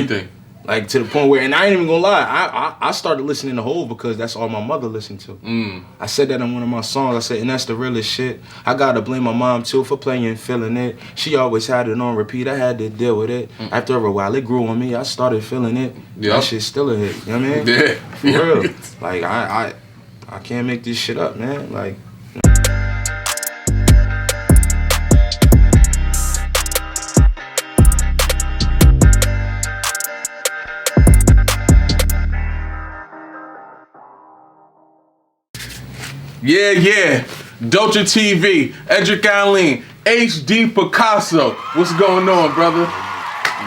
Everything. Like, to the point where, and I ain't even gonna lie, I started listening to Hov because that's all my mother listened to. I said that in one of my songs. I said, and that's the realest shit. I gotta blame my mom too for playing and feeling it. She always had it on repeat. I had to deal with it. After a while, it grew on me. I started feeling it. Yep. That shit's still a hit. You know what I mean? Yeah. For real. Like, I can't make this shit up, man. Like. Yeah. DultureTV, Edric Allen, HD.Picasso. What's going on, brother?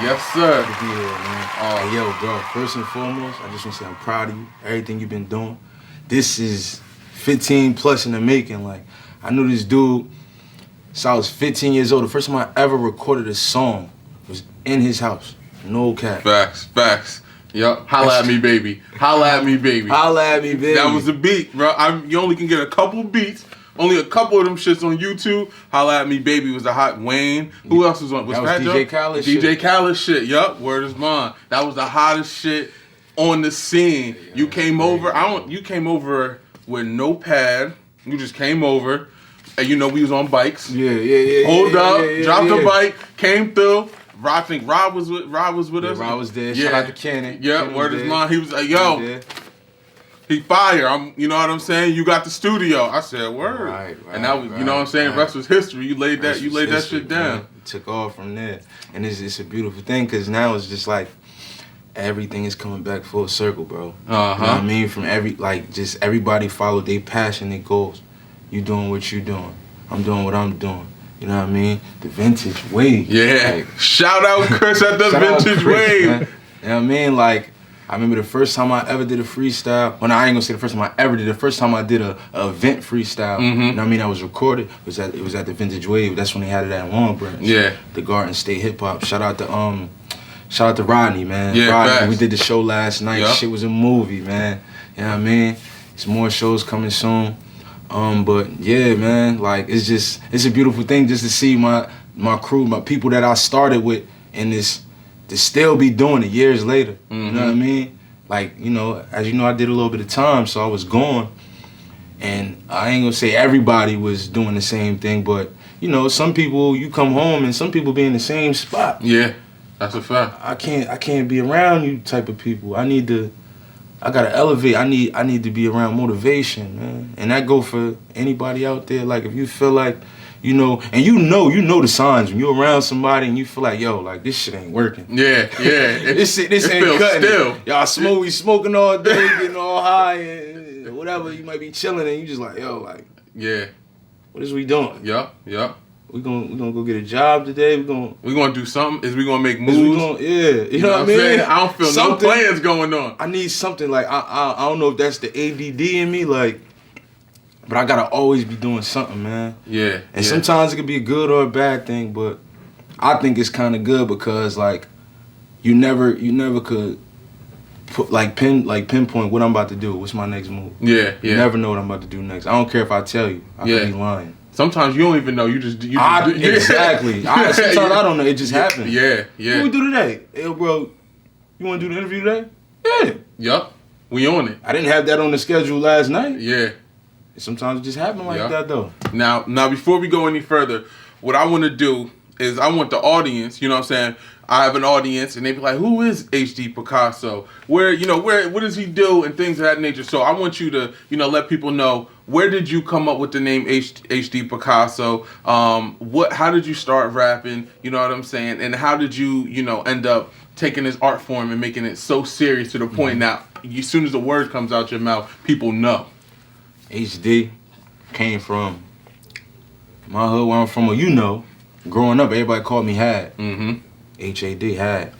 Yes, sir. Good to be here, man. Hey, yo, bro, first and foremost, I just want to say I'm proud of you. Everything you've been doing. This is 15 plus in the making. Like, I knew this dude since I was 15 years old. The first time I ever recorded a song was in his house. No cap. Facts. Yup. Holla at me, baby. Holla at me, baby. Holla at me, baby. That was a beat, bro. You only can get a couple beats. Only a couple of them shits on YouTube. Holla at me, baby was a hot Wayne. Who else was on? Was that DJ Khaled shit? DJ Khaled shit. Yup. Word is mine. That was the hottest shit on the scene. Yeah, you came over. You came over with no pad. You just came over, and you know we was on bikes. Yeah. Hold up. Dropped the bike. Came through. I think Rob was with us. Rob was there. Shout out to Cannon. Yeah, Cannon word is mine. He was like, yo, he fire. You know what I'm saying? You got the studio. I said, word. Right, and that was, you know what I'm saying? Right. Rest was history. You laid that shit down. Man. It took off from there. And it's a beautiful thing because now it's just like everything is coming back full circle, bro. You know what I mean? From just everybody followed their passion, their goals. You doing what you doing. I'm doing what I'm doing. You know what I mean? The vintage wave. Yeah. Like, shout out Chris at the vintage wave. Man. You know what I mean? Like, I remember the first time I ever did a freestyle. Well, no, I ain't gonna say the first time I ever did. The first time I did a event freestyle. You know what I mean? I was recorded. It was at the vintage wave. That's when they had it at Long Branch. Yeah. The Garden State HipHop. Shout out to Rodney, man. Yeah, Rodney, facts. we did the show last night. Yep. Shit was a movie, man. You know what I mean? There's more shows coming soon. But yeah, man, like it's a beautiful thing just to see my crew, my people that I started with, and to still be doing it years later. You know what I mean? Like, you know, as you know, I did a little bit of time, so I was gone, and I ain't gonna say everybody was doing the same thing, but you know, some people you come home and some people be in the same spot. Yeah, that's a fact. I can't be around you type of people. I gotta elevate. I need to be around motivation, man. And that go for anybody out there. Like, if you feel like, you know, and you know the signs when you're around somebody and you feel like, yo, like this shit ain't working. Yeah. this ain't cutting it. Y'all we smoking all day, getting all high and whatever. You might be chilling and you just like, yo, like, yeah, what is we doing? Yeah. We gonna go get a job today. We gonna do something. Is we gonna make moves? You know what I mean? Saying? I don't feel something, no plans going on. I need something like I don't know if that's the ADD in me, like, but I gotta always be doing something, man. Yeah. And sometimes it could be a good or a bad thing, but I think it's kind of good because like you never could put pinpoint what I'm about to do. What's my next move? Yeah. You never know what I'm about to do next. I don't care if I tell you. I could be lying. Sometimes you don't even know. You just do. Exactly. Sometimes I don't know. It just happens. Yeah. What we do today? Hey, bro, you want to do the interview today? Yeah. Yup. We on it. I didn't have that on the schedule last night. Yeah. Sometimes it just happens like that, though. Now, before we go any further, what I want to do is I want the audience, you know what I'm saying? I have an audience, and they be like, who is HD.Picasso? What does he do, and things of that nature. So I want you to, let people know, where did you come up with the name HD.Picasso? How did you start rapping? You know what I'm saying? And how did you, end up taking this art form and making it so serious to the point now, as soon as the word comes out your mouth, people know? HD came from my hood where I'm from. Well, growing up, everybody called me Had. H-A-D, Had.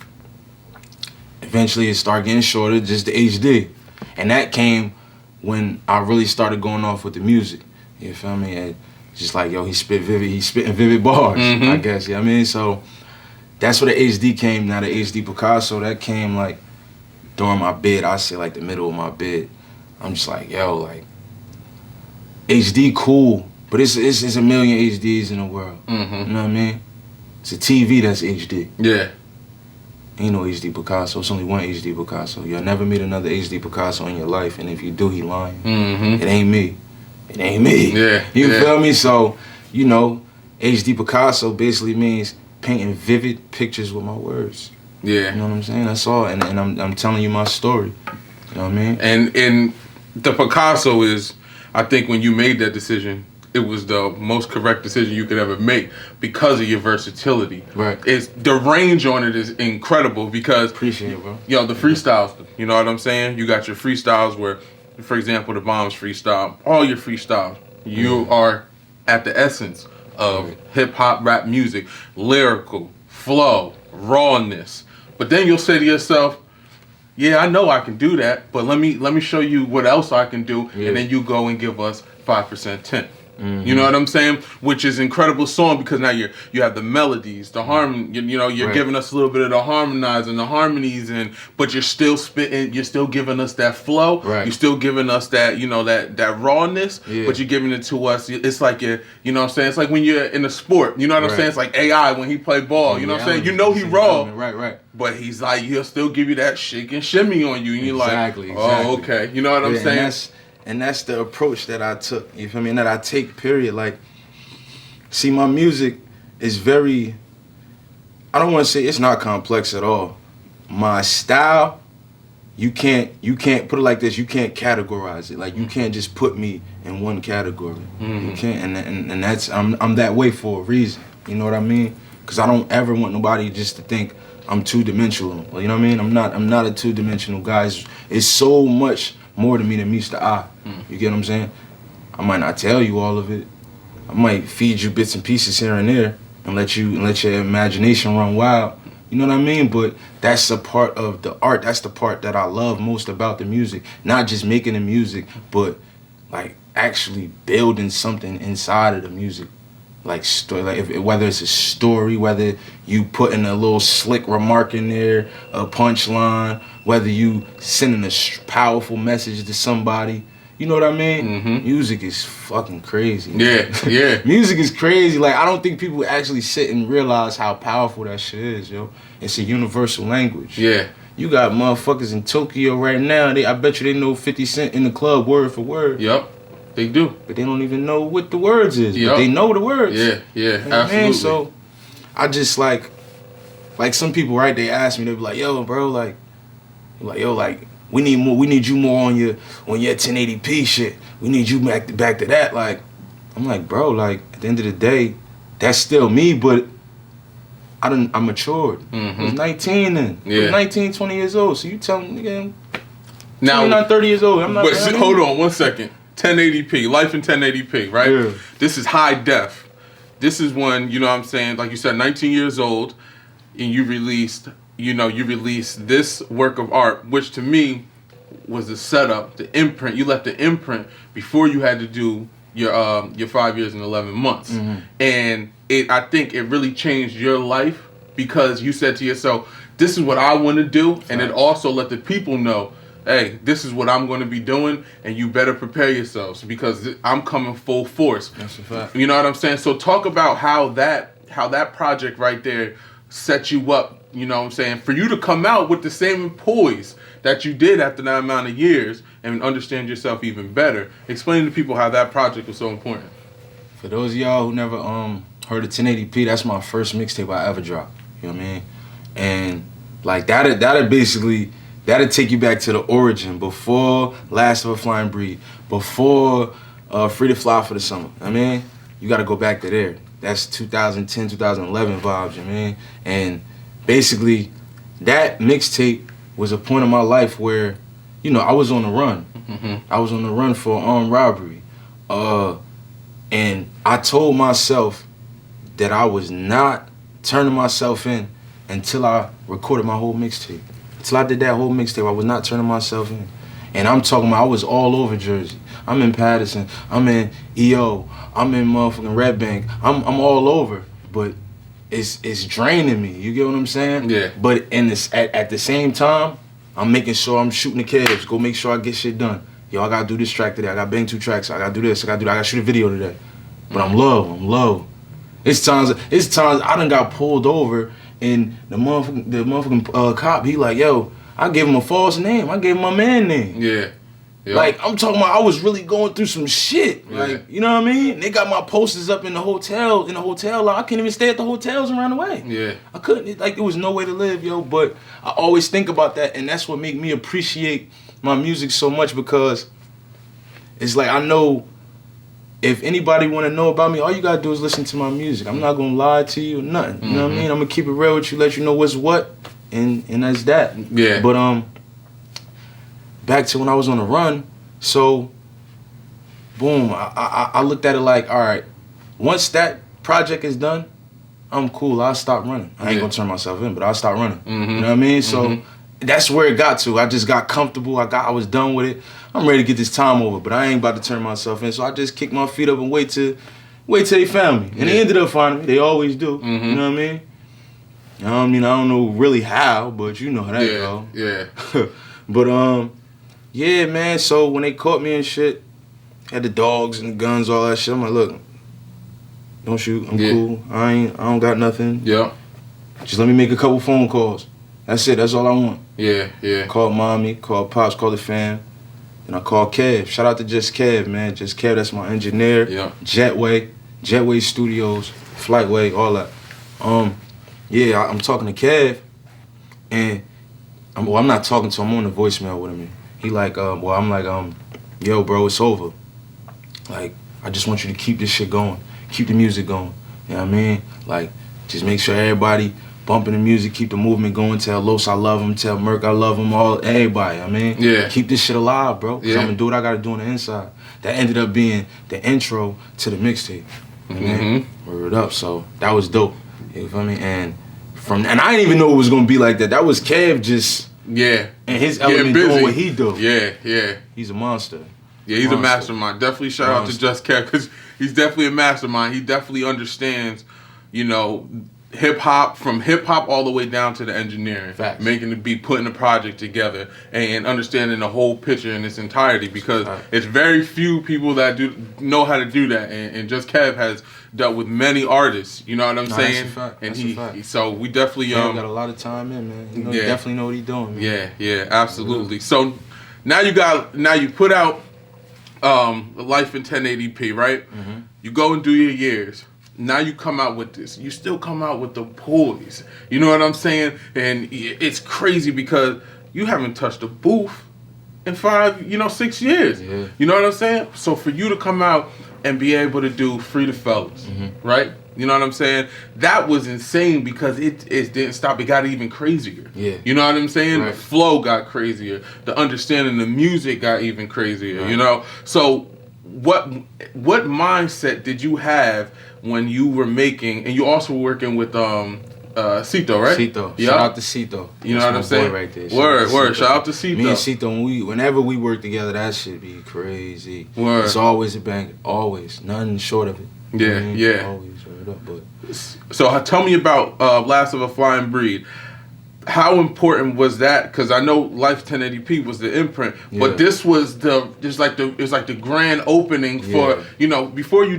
Eventually, it started getting shorter, just the HD. And that came when I really started going off with the music. You feel me? And just like, yo, he's spitting vivid bars, I guess. You know what I mean? So that's where the HD came. Now, the HD.Picasso, that came like during my bid. I say like the middle of my bid. I'm just like, yo, like, HD cool, but it's a million HDs in the world. You know what I mean? It's a TV that's HD. Yeah. Ain't no HD.Picasso. It's only one HD.Picasso. You'll never meet another HD.Picasso in your life, and if you do, he lying. It ain't me. It ain't me. Yeah. You feel me? So, you know, HD.Picasso basically means painting vivid pictures with my words. Yeah. You know what I'm saying? That's all. And I'm telling you my story. You know what I mean? And the Picasso is, I think when you made that decision, it was the most correct decision you could ever make because of your versatility. Right. It's the range on it is incredible because Appreciate it, bro. Yo, the freestyles, you know what I'm saying? You got your freestyles where, for example, the Bombs freestyle, all your freestyles, you are at the essence of hip-hop rap music, lyrical, flow, rawness. But then you'll say to yourself, yeah, I know I can do that, but let me show you what else I can do, and then you go and give us 5% 10. You know what I'm saying? Which is incredible song because now you have the melodies, the harmony. You know, you're giving us a little bit of the harmonizing, the harmonies, but you're still spitting. You're still giving us that flow. Right. You're still giving us that that rawness. Yeah. But you're giving it to us. It's like you know what I'm saying. It's like when you're in a sport. You know what I'm saying? It's like AI when he play ball. You know what I'm saying? You know he raw. Right. But he's like he'll still give you that shake and shimmy on you, and you're like, oh, okay. You know what I'm saying? And that's the approach that I took, you feel me, and that I take, period. Like, see, my music is very, I don't want to say it's not complex at all. My style, you can't put it like this, you can't categorize it. Like, you can't just put me in one category. You can't, and that's, I'm that way for a reason, you know what I mean? Because I don't ever want nobody just to think I'm two-dimensional, you know what I mean? I'm not a two-dimensional guy. It's so much more to me than meets the eye. You get what I'm saying? I might not tell you all of it. I might feed you bits and pieces here and there and let your imagination run wild. You know what I mean? But that's a part of the art. That's the part that I love most about the music. Not just making the music, but like actually building something inside of the music. Like story, whether it's a story, whether you putting a little slick remark in there, a punchline, whether you sending a powerful message to somebody. You know what I mean? Music is fucking crazy. Yeah. Music is crazy. Like, I don't think people actually sit and realize how powerful that shit is, yo. It's a universal language. Yeah. You got motherfuckers in Tokyo right now. I bet you they know 50 Cent in the club word for word. Yep. They do. But they don't even know what the words is. Yep. But they know the words. Yeah, You know what absolutely. I mean? So I just like some people, right, they ask me, they be like, yo, bro, like we need you more on your 1080p shit. We need you back to that. Like, I'm like, bro, like at the end of the day, that's still me, but I matured. I was 19 then. I was 19, 20 years old. So you tell me, again, now 29, 30 years old. I'm not. But hold on 1 second. 1080p, life in 1080p, right? Yeah. This is high def. This is when, you know what I'm saying, like you said, 19 years old, and you released this work of art, which to me was the setup, the imprint. You left the imprint before you had to do your 5 years and 11 months. And I think it really changed your life because you said to yourself, this is what I want to do, and it also let the people know, hey, this is what I'm going to be doing, and you better prepare yourselves because I'm coming full force. That's a fact. You know what I'm saying? So talk about how that project right there set you up, you know what I'm saying, for you to come out with the same poise that you did after that amount of years and understand yourself even better. Explain to people how that project was so important. For those of y'all who never heard of 1080p, that's my first mixtape I ever dropped. You know what I mean? And like that'll take you back to the origin, before Last of a Flying Breed, before Free to Fly for the Summer. I mean, you got to go back to there. That's 2010, 2011 vibes, you know what I mean? And basically, that mixtape was a point in my life where, you know, I was on the run. I was on the run for armed robbery. And I told myself that I was not turning myself in until I recorded my whole mixtape. Until I did that whole mixtape, I was not turning myself in. And I'm talking about, I was all over Jersey. I'm in Patterson, I'm in EO, I'm in motherfucking Red Bank. I'm all over. But it's draining me, you get what I'm saying? Yeah. But at the same time, I'm making sure I'm shooting the cabs, go make sure I get shit done. Yo, I gotta do this track today, I gotta bang 2 tracks, I gotta do this, I gotta shoot a video today. But I'm low. It's times I done got pulled over And the motherfucking cop, he like, yo, I gave him a false name. I gave him my man name. Yeah. Yep. Like, I'm talking about, I was really going through some shit. Yeah. Like, you know what I mean? They got my posters up in the hotel. I couldn't even stay at the hotels around the way. Yeah. I couldn't. Like, there was no way to live, yo. But I always think about that, and that's what make me appreciate my music so much, because it's like, I know if anybody want to know about me, all you got to do is listen to my music. I'm not going to lie to you or nothing. You know what I mean? I'm going to keep it real with you, let you know what's what, and that's that. Yeah. But, back to when I was on the run, so, boom, I looked at it like, all right, once that project is done, I'm cool, I'll stop running. I ain't going to turn myself in, but I'll stop running. You know what I mean? So, that's where it got to. I just got comfortable. I was done with it. I'm ready to get this time over, but I ain't about to turn myself in. So I just kick my feet up and wait till they found me. And they ended up finding me. They always do. You know what I mean? I don't know really how, but you know how that go. Yeah. But yeah, man. So when they caught me and shit, had the dogs and the guns, all that shit. I'm like, look, don't shoot. I'm cool. I don't got nothing. Yeah. Just let me make a couple phone calls. That's it. That's all I want. Yeah. Call mommy, call pops, call the fam. Then I call Kev. Shout out to Just Kev, man. Just Kev, that's my engineer. Yeah. Jetway Studios, Flightway, all that. I'm talking to Kev, and I'm not talking to him. I'm on the voicemail with him. He like, I'm like, yo, bro, it's over. Like, I just want you to keep this shit going. Keep the music going. You know what I mean? Like, just make sure everybody bumping the music, keep the movement going. Tell Los I love him, tell Merc I love him, everybody. I mean, keep this shit alive, bro. Cause I'm gonna do what I gotta do on the inside. That ended up being the intro to the mixtape. Word up. So that was dope. You feel me? And I didn't even know it was gonna be like that. That was Kev just and his element doing what he do. Yeah. He's a monster. Yeah, he's a mastermind. Definitely shout out to Just Kev, because he's definitely a mastermind. He definitely understands, you know, hip-hop, from hip-hop all the way down to the engineering. Facts. Making the beat, putting the project together, and understanding the whole picture in its entirety, because it's very few people that know how to do that, and Just Kev has dealt with many artists, you know what I'm saying? That's a fact. So we definitely got a lot of time in, man. You know, definitely know what he's doing, man. Yeah, absolutely. So now you put out Life in 1080p, right? You go and do your years. Now you come out with this. You still come out with the poise. You know what I'm saying? And it's crazy because you haven't touched a booth in 6 years. Yeah. You know what I'm saying? So for you to come out and be able to do Free the Fellas, right? You know what I'm saying? That was insane because it didn't stop. It got even crazier. Yeah. You know what I'm saying? Right. The flow got crazier. The understanding the music got even crazier, you know? So what mindset did you have when you were making, and you also were working with Cito, right? Cito. Shout out to Cito. You know what I'm saying? Right there. Word. Shout out to Cito. Me and Cito, whenever we work together, that shit be crazy. Word. It's always a bang. Always. Nothing short of it. Yeah. Always. Word up, but. So tell me about Last of a Flying Breed. How important was that? Because I know Life 1080p was the imprint, but this was it's like the grand opening for, you know, before you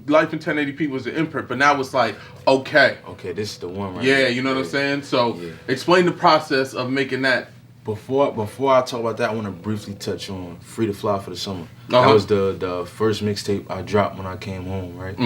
Life in 1080p was the imprint, but now it's like, okay, this is the one, right? Yeah, you know what I'm saying? So explain the process of making that. Before I talk about that, I want to briefly touch on Free to Fly for the Summer. That was the first mixtape I dropped when I came home, right?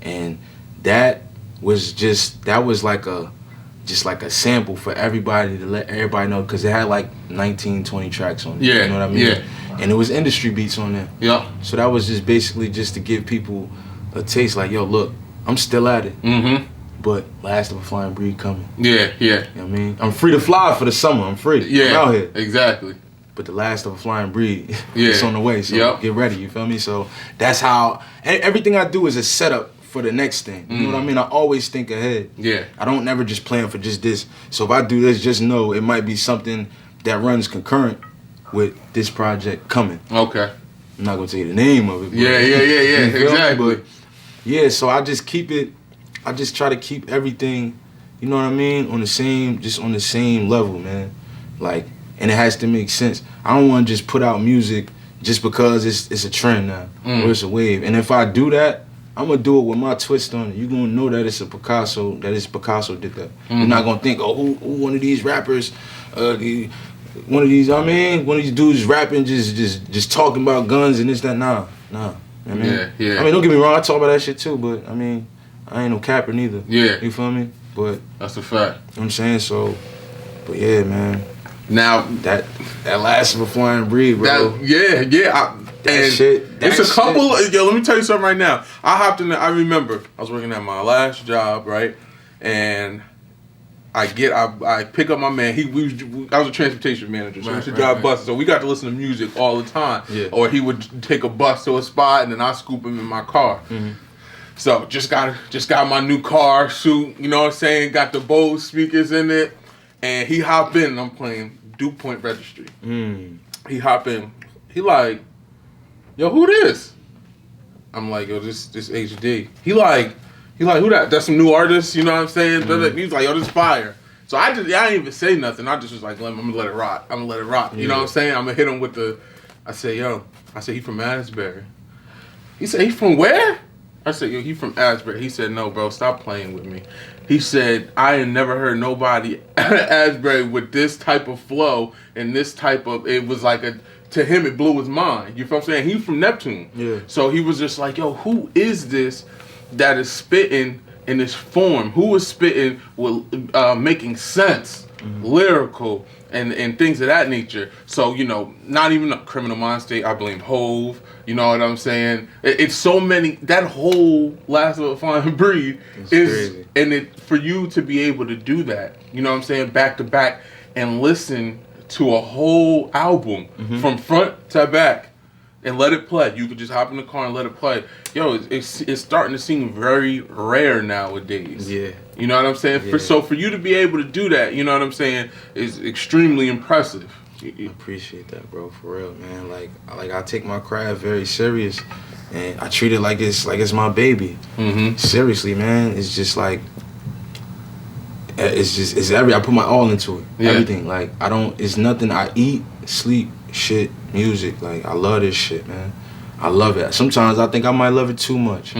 And that was like a sample for everybody, to let everybody know, because it had like 19, 20 tracks on it. You know what I mean? Yeah. And it was industry beats on there. Yeah. So that was just basically just to give people a taste, like, yo, look, I'm still at it. But Last of a Flying Breed coming. Yeah. You know what I mean? I'm free to fly for the summer. I'm free. Yeah. I'm out here. Exactly. But the Last of a Flying Breed, it's on the way. So get ready, you feel me? So that's how, everything I do is a setup for the next thing. You know what I mean? I always think ahead. Yeah. I don't never just plan for just this. So if I do this, just know it might be something that runs concurrent with this project coming. Okay. I'm not gonna tell you the name of it. But, yeah. Exactly. But so I just try to keep everything, you know what I mean, on the same level, man. Like, and it has to make sense. I don't want to just put out music just because it's a trend now or it's a wave. And if I do that, I'm gonna do it with my twist on it. You gonna know that it's a Picasso. That it's Picasso did that. You're not gonna think, oh, who one of these rappers, one of these dudes rapping just talking about guns and this that. Nah. I mean, yeah. I mean, don't get me wrong. I talk about that shit too, but I mean, I ain't no capper neither. Yeah. You feel me? But that's a fact. You know what I'm saying? So, but yeah, man. Now that last of a flying breed, bro. It's a couple. Yo, let me tell you something right now. I remember I was working at my last job, right, and I pick up my man. I was a transportation manager, so we used to drive buses. So we got to listen to music all the time. Yeah. Or he would take a bus to a spot, and then I scoop him in my car. Mm-hmm. So just got my new car suit. You know what I'm saying? Got the Bose speakers in it, and he hop in. And I'm playing Duke Point Registry. He hop in. He like, yo, who this? I'm like, yo, this HD. He like, who that? That's some new artist, you know what I'm saying? He's like, yo, this fire. So I didn't even say nothing. I just was like, I'm gonna let it rock. You know what I'm saying? I'm gonna hit him with I said, he from Asbury. He said, he from where? I said, yo, he from Asbury. He said, no, bro, stop playing with me. He said, I ain't never heard nobody at Asbury with this type of flow and this type of, it was like to him, it blew his mind. You feel what I'm saying? He's from Neptune. Yeah. So he was just like, yo, who is this that is spitting in this form? Who is spitting with making sense, lyrical, and things of that nature? So, not even a Criminal Mind State, I blame Hove. You know what I'm saying? It's so many. That whole Last of a Flying Breed is crazy. And for you to be able to do that, you know what I'm saying, back to back, and listen to a whole album from front to back and let it play. You could just hop in the car and let it play. Yo, it's starting to seem very rare nowadays. Yeah. You know what I'm saying? Yeah. So for you to be able to do that, you know what I'm saying, is extremely impressive. I appreciate that, bro. For real, man. Like I take my craft very serious, and I treat it like it's my baby. Seriously, man. It's just like it's I put my all into it. Yeah. Everything. Like it's nothing. I eat, sleep, shit, music. Like I love this shit, man. I love it. Sometimes I think I might love it too much.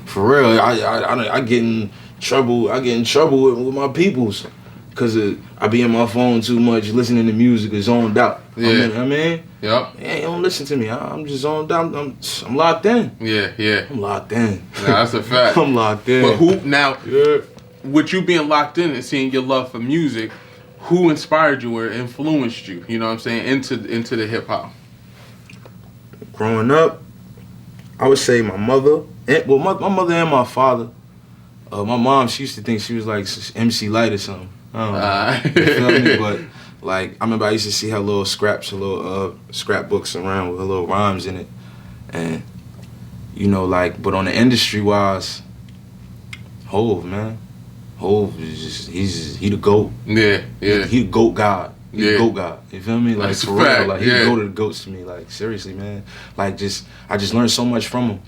For real, I get in trouble. I get in trouble with my peoples. Cause I be in my phone too much, listening to music, is zoned out. Yeah. I mean, yep. Yeah, you don't listen to me. I'm just zoned out. I'm locked in. Yeah. I'm locked in. Nah, that's a fact. I'm locked in. But who now? Yeah. With you being locked in and seeing your love for music, who inspired you or influenced you? You know what I'm saying, into the hip hop. Growing up, I would say my mother. My mother and my father. My mom, she used to think she was like MC Light or something. I don't know. You feel me? But like I remember I used to see her little scrapbooks around with her little rhymes in it, and but on the industry wise, Hove, man, Hove is he the GOAT. Yeah. He the GOAT God. He the GOAT God. You feel me? Like that's for real, like he the GOAT of the GOATs to me. Like seriously, man. Like I just learned so much from him,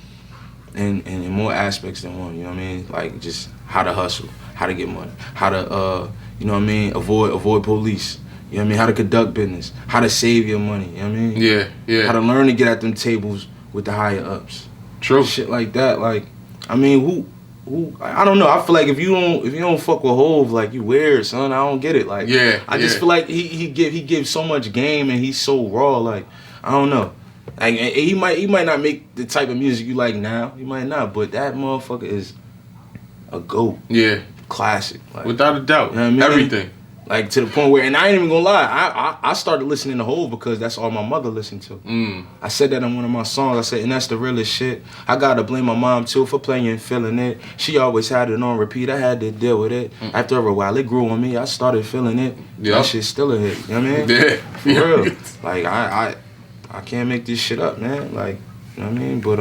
and in more aspects than one. You know what I mean? Like just how to hustle, how to get money, how to you know what I mean, avoid police. You know what I mean? How to conduct business, how to save your money. You know what I mean? Yeah. How to learn to get at them tables with the higher ups. True. Shit like that. Like, I mean, who? I don't know. I feel like if you don't fuck with Hove, like you weird, son. I don't get it. Like, I just feel like he gives so much game and he's so raw. Like, I don't know. Like he might not make the type of music you like now. He might not, but that motherfucker is a GOAT. Yeah. Classic. Like, without a doubt. You know what I mean? Everything. Like to the point where, and I ain't even gonna lie, I started listening to Hove because that's all my mother listened to. I said that in one of my songs. I said, and that's the realest shit. I gotta blame my mom too for playing and feeling it. She always had it on repeat. I had to deal with it. After a while, it grew on me. I started feeling it. Yep. That shit's still a hit. You know what I mean? Yeah. For real. Like I can't make this shit up, man. Like, you know what I mean? But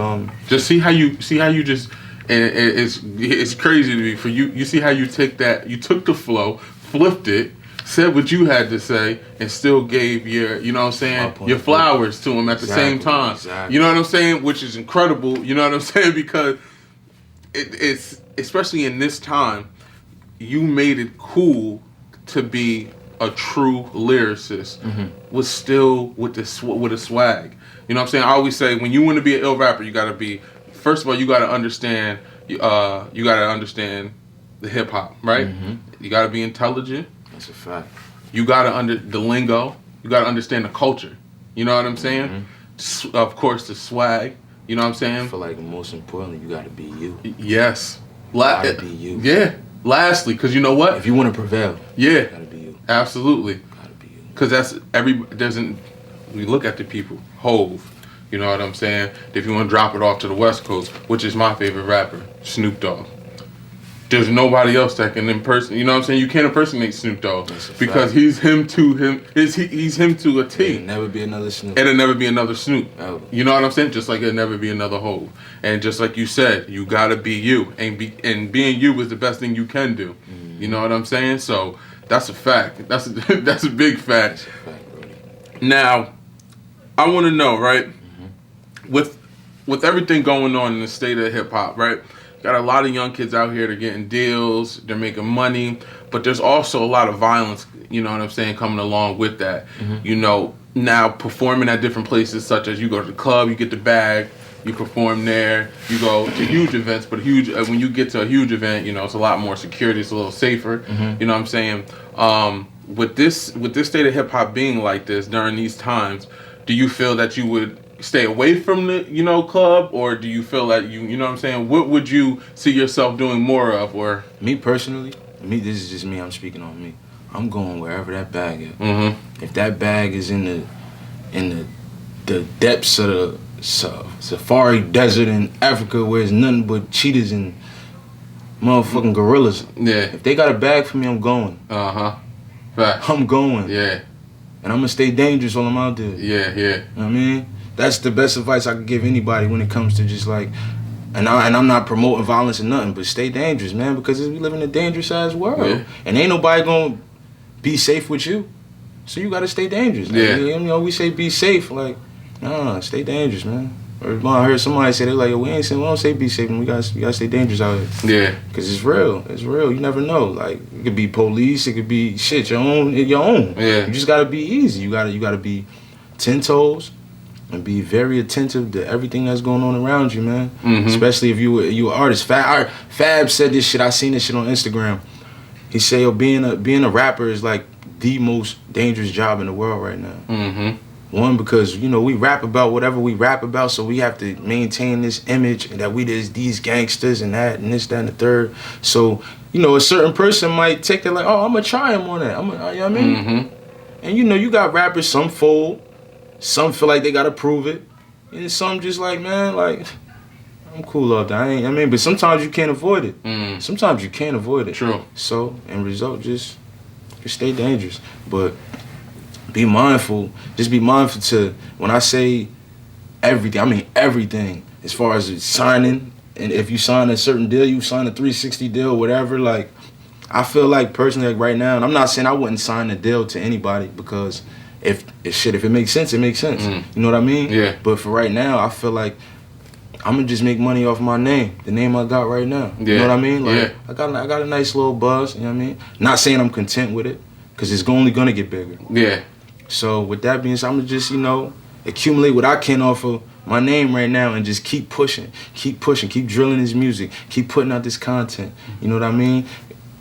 just see how you just. And it's crazy to me for you. You see how you took the flow, flipped it, said what you had to say, and still gave your, you know what I'm saying, your flowers to him at the same time. Exactly. You know what I'm saying? Which is incredible. You know what I'm saying? Because it's especially in this time, you made it cool to be a true lyricist, with a swag. You know what I'm saying? I always say when you want to be an ill rapper, you gotta be first of all, you gotta understand. You gotta understand the hip hop, right? You gotta be intelligent. That's a fact. You gotta under the lingo. You gotta understand the culture. You know what I'm saying? Of course, the swag. You know what I'm saying? I feel like most importantly, you gotta be you. Yes. Gotta be you. Yeah. Lastly, because you know what? If you want to prevail, yeah, gotta be you. Absolutely. Gotta be you. Because we look at the people. Hove. You know what I'm saying? If you want to drop it off to the West Coast, which is my favorite rapper, Snoop Dogg. There's nobody else that can impersonate. You know what I'm saying? You can't impersonate Snoop Dogg because he's him to him. He's him to a T. It'll never be another Snoop. It'll never be another Snoop. Oh. You know what I'm saying? Just like it'll never be another Hove. And just like you said, you gotta be you, and being you is the best thing you can do. You know what I'm saying? So that's a fact. That's a big fact. That's a fact, Brody. Now, I want to know, right? With everything going on in the state of hip hop, right? Got a lot of young kids out here. They're getting deals. They're making money, but there's also a lot of violence. You know what I'm saying, coming along with that. You know, now performing at different places, such as you go to the club, you get the bag, you perform there. You go to huge events, but when you get to a huge event, you know it's a lot more security. It's a little safer. You know what I'm saying? With this state of hip hop being like this during these times, do you feel that you would stay away from the club, or do you feel that you know what I'm saying? What would you see yourself doing more of? Or me personally, this is just me. I'm speaking on me. I'm going wherever that bag is. If that bag is in the depths of the safari desert in Africa where it's nothing but cheetahs and motherfucking gorillas. Yeah. If they got a bag for me, I'm going. Fact. I'm going. Yeah. And I'm gonna stay dangerous while I'm out there. Yeah. You know what I mean? That's the best advice I could give anybody when it comes to just like, and I'm not promoting violence or nothing, but stay dangerous, man, because we live in a dangerous ass world. Yeah. And ain't nobody gonna be safe with you. So you gotta stay dangerous. Yeah. You know, we say be safe, like, nah, stay dangerous, man. Or I heard somebody say, they're like, yo, we don't say be safe, we gotta stay dangerous out here. Yeah. Cause it's real. You never know. Like, it could be police, it could be shit, your own. Yeah. You just gotta be easy. You gotta be 10 toes. And be very attentive to everything that's going on around you, man. Especially if you an artist. Fab said this shit. I seen this shit on Instagram. He said, yo, being a rapper is like the most dangerous job in the world right now. One, because we rap about whatever we rap about, so we have to maintain this image that we these gangsters and that and this, that, and the third. So a certain person might take it like, oh, I'm gonna try him on that. You know what I mean? And you got rappers, some fold. Some feel like they gotta prove it, and some just like, man, like, I'm cool off that. But sometimes you can't avoid it. Sometimes you can't avoid it. True. So, in result, just stay dangerous. But be mindful. Just be mindful to, when I say everything, I mean everything. As far as signing, and if you sign a certain deal, you sign a 360 deal, whatever, like, I feel like personally, like right now, and I'm not saying I wouldn't sign a deal to anybody, because if it makes sense, it makes sense. You know what I mean? Yeah. But for right now, I feel like I'm gonna just make money off my name, the name I got right now. Yeah. You know what I mean? Like, yeah. I got a nice little buzz. You know what I mean? Not saying I'm content with it, because it's only gonna get bigger. Yeah. So with that being said, I'm gonna just accumulate what I can off of my name right now and just keep pushing, keep drilling this music, keep putting out this content. You know what I mean?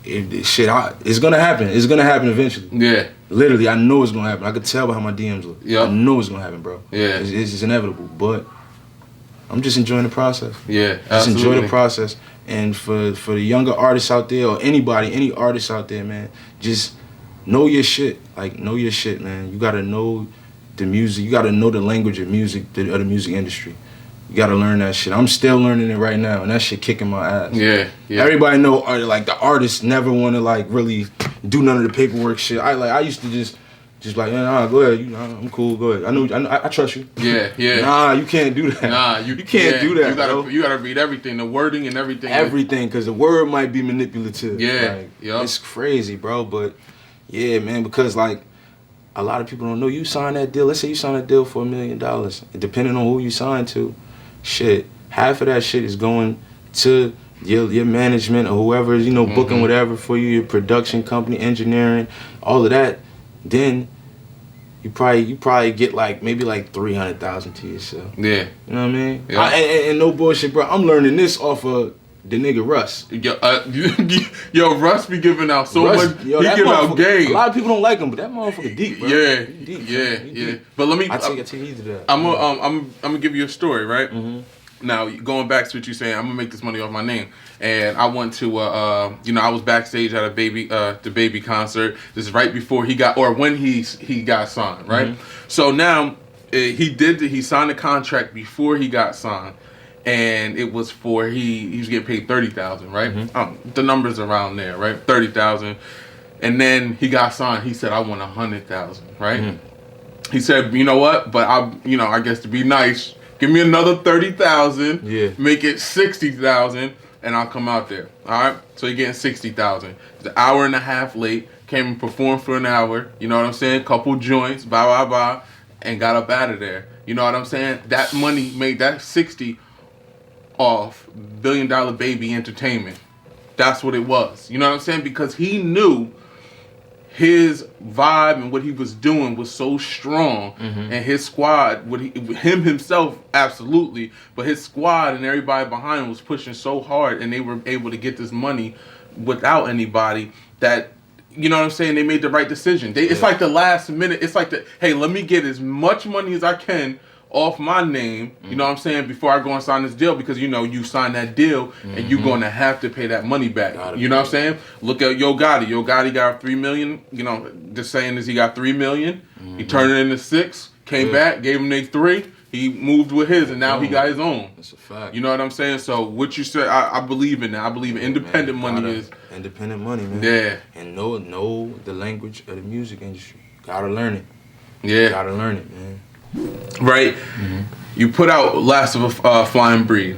It's gonna happen. It's gonna happen eventually. Yeah. Literally, I know it's gonna happen. I could tell by how my DMs look. Yep. I know it's gonna happen, bro. Yeah. It's inevitable. But I'm just enjoying the process. Yeah, Just absolutely. enjoy the process. And for the younger artists out there, or any artists out there, man, just know your shit. Like, know your shit, man. You gotta know the music. You gotta know the language of music, of the music industry. You gotta learn that shit. I'm still learning it right now, and that shit kicking my ass. Yeah, yeah. Everybody know, like, the artists never want to, like, really do none of the paperwork shit. I used to just like, nah, go ahead. I'm cool. Go ahead. I trust you. Yeah, yeah. Nah, you can't do that. Nah, you can't do that. You gotta read everything, the wording and everything. Everything, because the word might be manipulative. Yeah, like, yep. It's crazy, bro. But yeah, man, because like a lot of people don't know. You sign that deal. Let's say you sign a deal for $1 million. And depending on who you sign to, shit, half of that shit is going to your management or whoever is, booking whatever for you, your production company, engineering, all of that. Then you probably get like maybe like 300,000 to yourself. Yeah. You know what I mean? Yeah. And no bullshit, bro. I'm learning this off of the nigga Russ. Yo, Russ be giving out so Russ, much. Yo, he give out game. A lot of people don't like him, but that motherfucker deep, bro. Yeah, deep, yeah. But let me. I take heed to that. I'm gonna give you a story, right? Mm-hmm. Now going back to what you're saying, I'm gonna make this money off my name, and I went to I was backstage at the Baby concert. This is right before he got, or when he got signed, right? Mm-hmm. So now he signed a contract before he got signed, and it was for he was getting paid $30,000, right? Mm-hmm. The numbers around there, right? $30,000, and then he got signed. He said, "I want $100,000," right? Mm-hmm. He said, "You know what? But I guess to be nice, give me another 30,000. Yeah. Make it 60,000, and I'll come out there." All right. So you're getting 60,000. It's an hour and a half late. Came and performed for an hour. You know what I'm saying? Couple joints, blah, and got up out of there. You know what I'm saying? That money made that 60 off $1 Billion Baby Entertainment. That's what it was. You know what I'm saying? Because he knew his vibe and what he was doing was so strong, and his squad, him himself, absolutely, but his squad and everybody behind him was pushing so hard, and they were able to get this money without anybody. That, you know what I'm saying, they made the right decision. It's like the last minute. It's like hey, let me get as much money as I can off my name, you know what I'm saying, before I go and sign this deal, because you sign that deal and you're going to have to pay that money back. You know what I'm saying? Look at Yo Gotti. Yo Gotti got $3 million. You know, the saying is he got $3 million. He turned it into 6, came back, gave him they 3. He moved with his, and now he got his own. That's a fact. You know what I'm saying? So what you said, I believe in that. I believe in independent money is independent money, man. Yeah. And know the language of the music industry. Gotta learn it. Yeah. Gotta learn it, man. Right. You put out Last of a Flying Breed.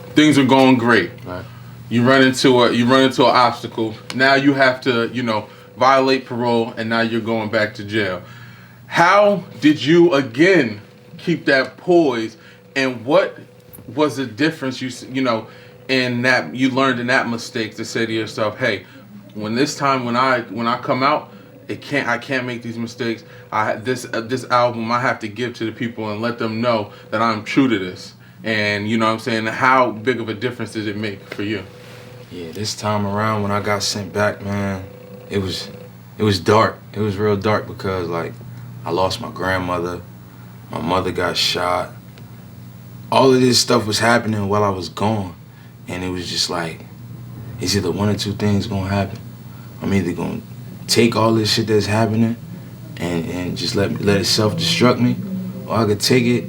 Things are going great. Right. You run into an obstacle. Now you have to, violate parole, and now you're going back to jail. How did you again keep that poise, and what was the difference in that you learned in that mistake to say to yourself, hey, when I come out, I can't make these mistakes. This album I have to give to the people and let them know that I'm true to this. And you know what I'm saying? How big of a difference did it make for you? Yeah, this time around when I got sent back, man, it was dark. It was real dark because I lost my grandmother, my mother got shot. All of this stuff was happening while I was gone, and it was just like, it's either one or two things gonna happen. I'm either gonna take all this shit that's happening and just let it self-destruct me, or I could take it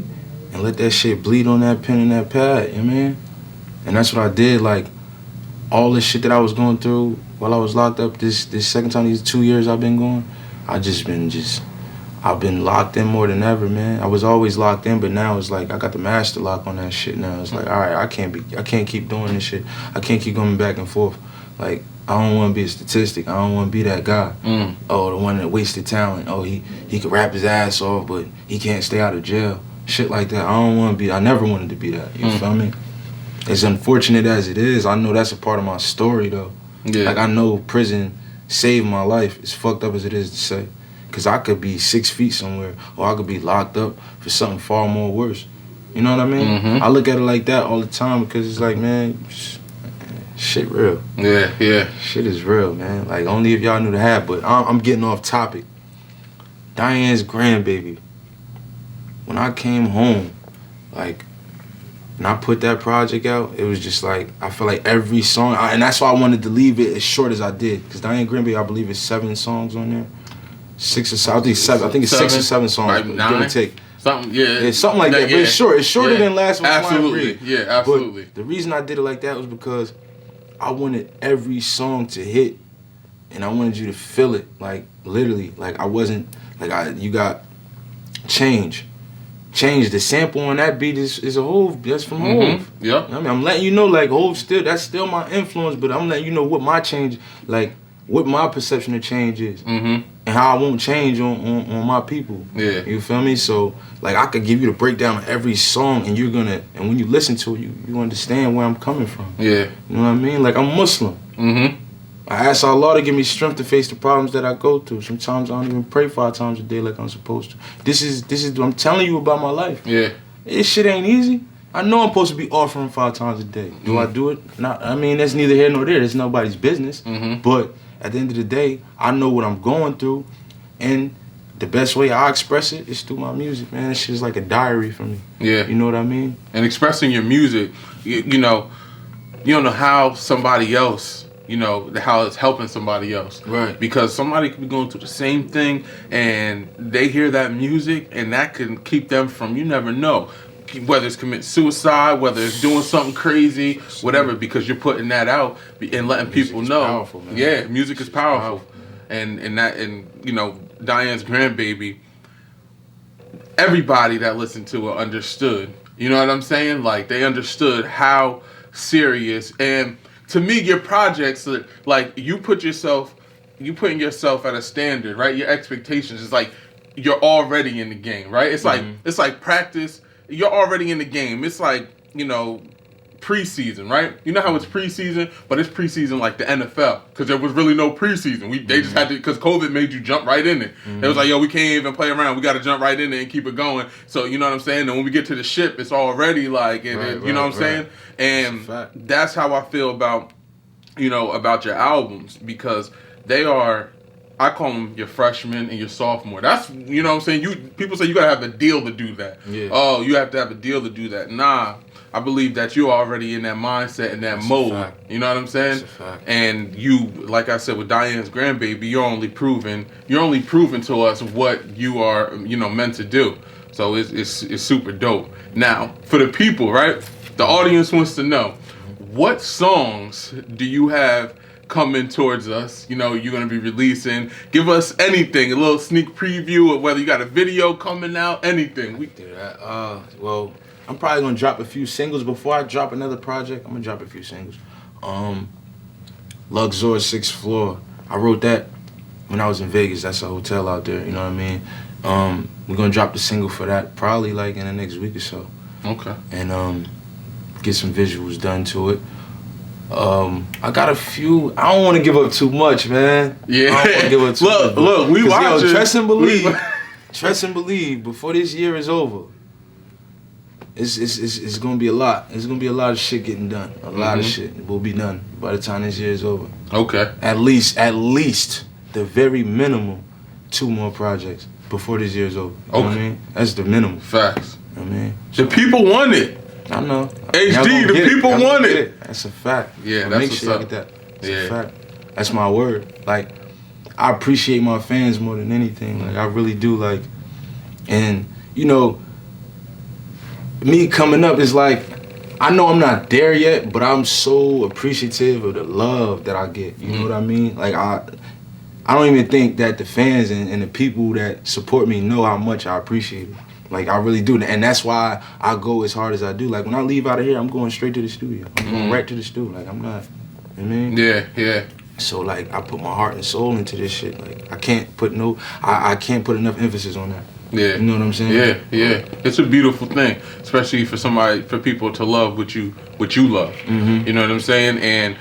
and let that shit bleed on that pen and that pad, you know what I mean? And that's what I did. All the shit that I was going through while I was locked up, this second time, these 2 years I've been going, I've been locked in more than ever, man. I was always locked in, but now it's like I got the master lock on that shit now. It's like, all right, I can't keep doing this shit. I can't keep going back and forth. I don't want to be a statistic. I don't want to be that guy. Oh, the one that wasted talent. Oh, he could rap his ass off, but he can't stay out of jail. Shit like that. I never wanted to be that. You feel me? As unfortunate as it is, I know that's a part of my story, though. Yeah. I know prison saved my life, as fucked up as it is to say. Because I could be 6 feet somewhere, or I could be locked up for something far more worse. You know what I mean? I look at it like that all the time because it's like, man, shit real. Yeah. Shit is real, man. Only if y'all knew the half, but I'm getting off topic. Diane's Grandbaby. When I came home, when I put that project out, it was just I feel like every song, and that's why I wanted to leave it as short as I did, because Diane Grandbaby, I believe, is 7 songs on there. 6 or 7, I think 7. I think it's 6 or 7 songs. 9. Give or take. Something, yeah. Yeah, something like that. But it's short. It's shorter than Last of a Flying Breed. Yeah, absolutely. But the reason I did it like that was because I wanted every song to hit, and I wanted you to feel it, literally. I wasn't, you got Change. The sample on that beat is a Hove. That's from Hove. Yeah. I'm letting you know, Hove that's still my influence, but I'm letting you know what my change, what my perception of change is. And how I won't change on my people. Yeah. You feel me? So, I could give you the breakdown of every song, and and when you listen to it, you understand where I'm coming from. Yeah. You know what I mean? I'm Muslim. I ask Allah to give me strength to face the problems that I go through. Sometimes I don't even pray 5 times a day like I'm supposed to. This is I'm telling you about my life. Yeah. This shit ain't easy. I know I'm supposed to be offering 5 times a day. Do I do it? Not. I mean, that's neither here nor there. It's nobody's business. But at the end of the day, I know what I'm going through, and the best way I express it is through my music, man. This shit is like a diary for me. Yeah. You know what I mean? And expressing your music, you know, you don't know how somebody else, you know, how it's helping somebody else. Right. Because somebody could be going through the same thing, and they hear that music, and that can keep them from, you never know, whether it's committing suicide, whether it's doing something crazy, whatever, because you're putting that out and letting people know. Powerful, man. Yeah, music is powerful. And you know, Diane's Grandbaby, everybody that listened to it understood. You know what I'm saying? Like, they understood how serious. And to me, your projects, like, you putting yourself at a standard, right? Your expectations is like you're already in the game, right? It's like practice. You're already in the game. It's like, you know, preseason, right? You know how it's preseason, but it's preseason like the NFL, because there was really no preseason. They just had to, because COVID made you jump right in it. It was like, yo, we can't even play around. We got to jump right in there and keep it going. So, you know what I'm saying? And when we get to the ship, it's already like, you know what I'm saying? And that's how I feel about, you know, about your albums, because they are, I call them your freshman and your sophomore. That's, you know what I'm saying? People say you gotta have a deal to do that. Yeah. Oh, you have to have a deal to do that. Nah, I believe that you're already in that mindset and that mode. You know what I'm saying? That's a fact. And you, like I said, with Diane's Grandbaby, you're only proving to us what you are, you know, meant to do. So it's super dope. Now, for the people, right? The audience wants to know, what songs do you have coming towards us? You know, you're going to be releasing. Give us anything, a little sneak preview of whether you got a video coming out, anything. We do that. Well, I'm probably going to drop a few singles before I drop another project. I'm going to drop a few singles. Luxor 6th Floor. I wrote that when I was in Vegas. That's a hotel out there, you know what I mean? We're going to drop the single for that probably like in the next week or so. Okay. And get some visuals done to it. I got a few. I don't want to give up too much, man. Yeah. I don't want to give up too much. Look, we watching. Trust and believe. Trust and believe. Before this year is over, it's gonna be a lot. It's gonna be a lot of shit getting done. A lot of shit will be done by the time this year is over. Okay. At least the very minimum 2 more projects before this year is over. You know what I mean? That's the minimum. Facts. You know what I mean? The people want it. I know. HD, the people want it. That's a fact. Yeah, that's make what's sure up. I get that. That's a fact. That's my word. Like, I appreciate my fans more than anything. Like, I really do. Like, and you know, me coming up is like, I know I'm not there yet, but I'm so appreciative of the love that I get. You know what I mean? Like, I don't even think that the fans and the people that support me know how much I appreciate it. Like, I really do. And that's why I go as hard as I do. Like, when I leave out of here, I'm going straight to the studio. I'm going right to the studio. Like, I'm not, you know what I mean? Yeah, yeah. So, like, I put my heart and soul into this shit. Like, I can't put I can't put enough emphasis on that. Yeah. You know what I'm saying? Yeah, yeah. It's a beautiful thing, especially for people to love what you love. You know what I'm saying? And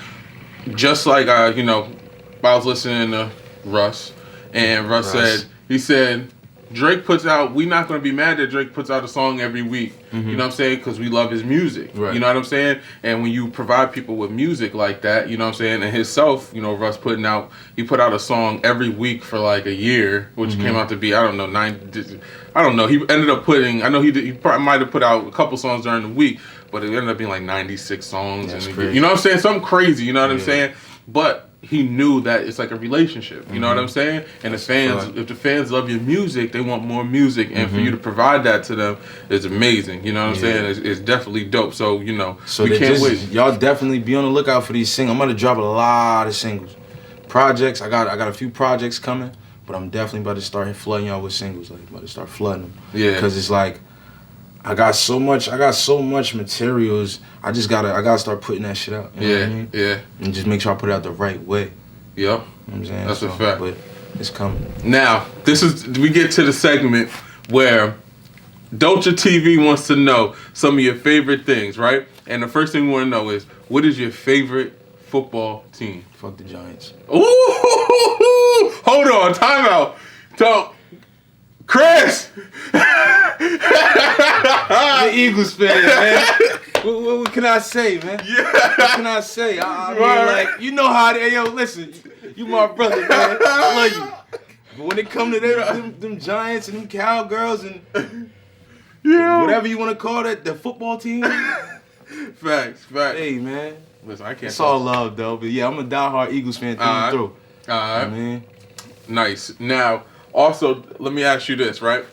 just like, I was listening to Russ, and Russ said, Drake puts out, we not going to be mad that Drake puts out a song every week. You know what I'm saying? Because we love his music. Right. You know what I'm saying? And when you provide people with music like that, you know what I'm saying? And himself, Russ he put out a song every week for like a year, which came out to be, I don't know, he ended up putting, I know he probably might have put out a couple songs during the week, but it ended up being like 96 songs. That's and crazy. You know what I'm saying? Something crazy, you know what I'm saying? But he knew that it's like a relationship, you know what I'm saying? And if the fans love your music, they want more music, and for you to provide that to them is amazing, you know what I'm saying? It's definitely dope, so, we can't wait. Y'all definitely be on the lookout for these singles. I'm going to drop a lot of singles. Projects, I got a few projects coming, but I'm definitely about to start flooding y'all with singles, like, about to start flooding them. Yeah. Because it's like, I got so much materials. I gotta start putting that shit out. You know what I mean? Yeah. And just make sure I put it out the right way. Yep. You know what I'm saying? That's a fact. But it's coming. Now, we get to the segment where DultureTV wants to know some of your favorite things, right? And the first thing we want to know is, what is your favorite football team? Fuck the Giants. Ooh, hold on, timeout. So, Chris, I'm an Eagles fan, man. What can I say, man? Yeah. What can I say? I mean, like, you know how they, yo, listen, you my brother, man. I love you. But when it come to them Giants and them Cowgirls and whatever you want to call it, the football team. Facts. Hey, man. Listen, I can't. It's all love, though. But yeah, I'm a diehard Eagles fan through and through. All right. Man. Nice. Now, also, let me ask you this, right?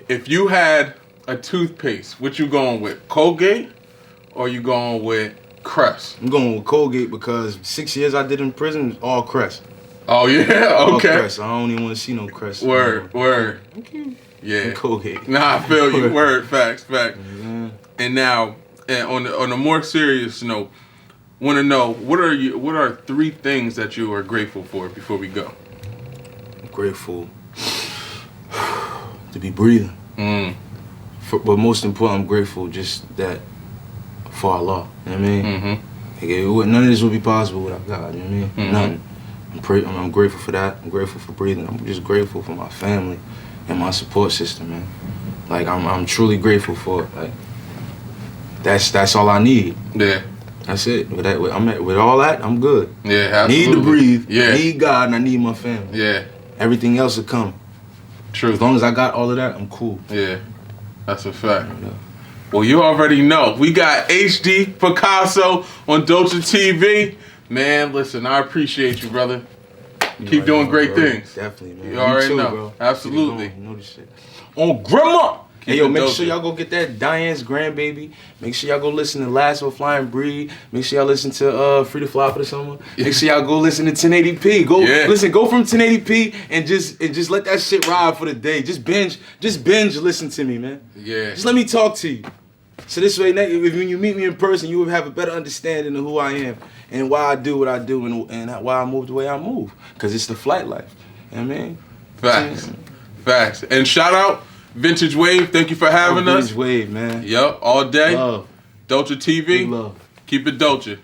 If you had a toothpaste, what you going with? Colgate or you going with Crest? I'm going with Colgate because 6 years I did in prison, all Crest. Oh, yeah? All Okay. Crest. I don't even want to see no Crest. Word. Okay. Yeah. Colgate. Nah, I feel you. Word. Facts. Yeah. And now, on a more serious note, want to know what are 3 things that you are grateful for before we go? I'm grateful to be breathing. But most important, I'm grateful just that for Allah. You know what I mean? Like, none of this would be possible without God. You know what I mean? Nothing. I'm grateful for that. I'm grateful for breathing. I'm just grateful for my family and my support system, man. Like I'm truly grateful for it. Like that's all I need. Yeah. That's it. With all that, I'm good. Yeah, I absolutely. need to breathe. Yeah. I need God and I need my family. Yeah. Everything else will come. True. As long as I got all of that, I'm cool. Yeah. That's a fact. Well, you already know. We got HD.Picasso on DultureTV. Man, listen, I appreciate you, brother. Keep doing great things. Definitely, man. You already too, know. Bro. Absolutely. You know this shit. On grandma. Hey, yo, make Dulture. sure y'all go get that Diane's Grandbaby. Make sure y'all go listen to Last of a Flying Breed. Make sure y'all listen to Free to Fly for the Summer. Make sure y'all go listen to 1080p. Go from 1080p and just let that shit ride for the day. Just binge listen to me, man. Yeah. Just let me talk to you. So this way, when you meet me in person, you will have a better understanding of who I am and why I do what I do and why I move the way I move. Because it's the flight life. You know what I mean? Facts. And shout out Vintage Wave. Thank you for having us. Vintage Wave, man. Yup, all day. Love. DultureTV. Big love. Keep it Dulture.